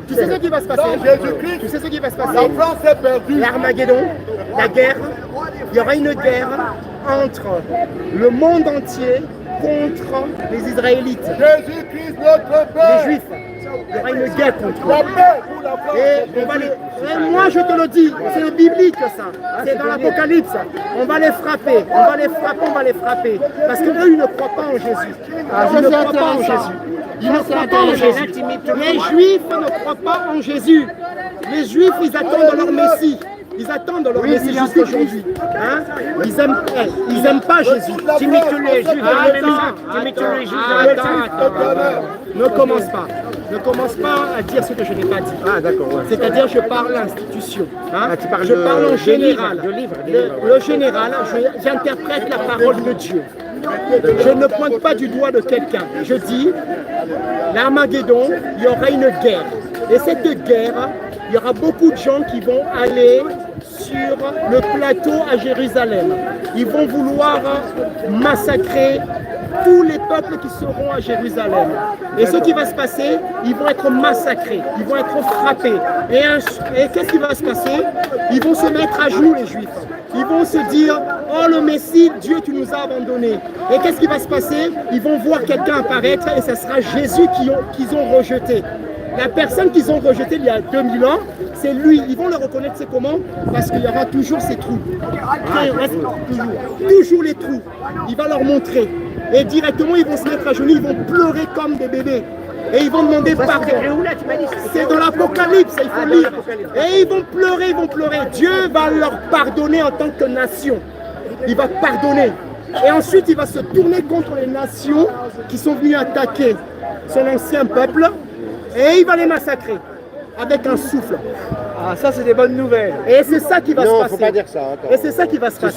Tu sais ce qui va se passer? Jésus-Christ, Tu sais ce qui va se passer? la France est perdue. L'Armageddon, la guerre. Il y aura une guerre entre le monde entier contre les Israélites, Jésus-Christ, notre les Père. Juifs. Il y aura une guerre contre La eux. paix pour la France. Et on va les... Et moi je te le dis, c'est biblique ça, c'est dans l'Apocalypse. On va les frapper, on va les frapper, on va les frapper. Parce qu'eux ils ne croient pas en Jésus. Ils ne croient pas en Jésus. Ils ne croient pas en Jésus. Les Juifs ne croient pas en Jésus. Les Juifs ils attendent leur Messie. Ils attendent leur Messie jusqu'à aujourd'hui. Hein? Ils aiment pas Jésus. Tu mets tous les Juifs dans le même sac. Tu mets tous les Juifs dans le même sac. Ne commence pas. Ne commence pas à dire ce que je n'ai pas dit. Ah d'accord, ouais. C'est-à-dire je parle l'institution. Hein? Ah, tu parles Je parle en général. de livre. Le général, j'interprète la parole de Dieu. Je ne pointe pas du doigt de quelqu'un. Je dis, l'Armageddon, il y aura une guerre. Et cette guerre, il y aura beaucoup de gens qui vont aller sur le plateau à Jérusalem. Ils vont vouloir massacrer tous les peuples qui seront à Jérusalem. Et ce qui va se passer, ils vont être massacrés, ils vont être frappés. Et qu'est-ce qui va se passer? Ils vont se mettre à genoux, les Juifs. Ils vont se dire, oh le Messie, Dieu, tu nous as abandonnés. Et qu'est-ce qui va se passer? Ils vont voir quelqu'un apparaître et ce sera Jésus qu'ils ont rejeté. La personne qu'ils ont rejetée il y a 2000 ans, c'est lui. Ils vont le reconnaître, c'est comment? Parce qu'il y aura toujours ces trous. Toujours les trous. Il va leur montrer. Et directement, ils vont se mettre à genoux, ils vont pleurer comme des bébés. Et ils vont demander pardon. C'est dans l'Apocalypse, il faut lire. Et ils vont pleurer. Dieu va leur pardonner en tant que nation. Il va pardonner. Et ensuite, il va se tourner contre les nations qui sont venues attaquer son ancien peuple. Et il va les massacrer avec un souffle. Ah ça c'est des bonnes nouvelles. Et c'est ça qui va se passer. Non, faut pas dire ça. Attends. Et c'est ça qui va se passer.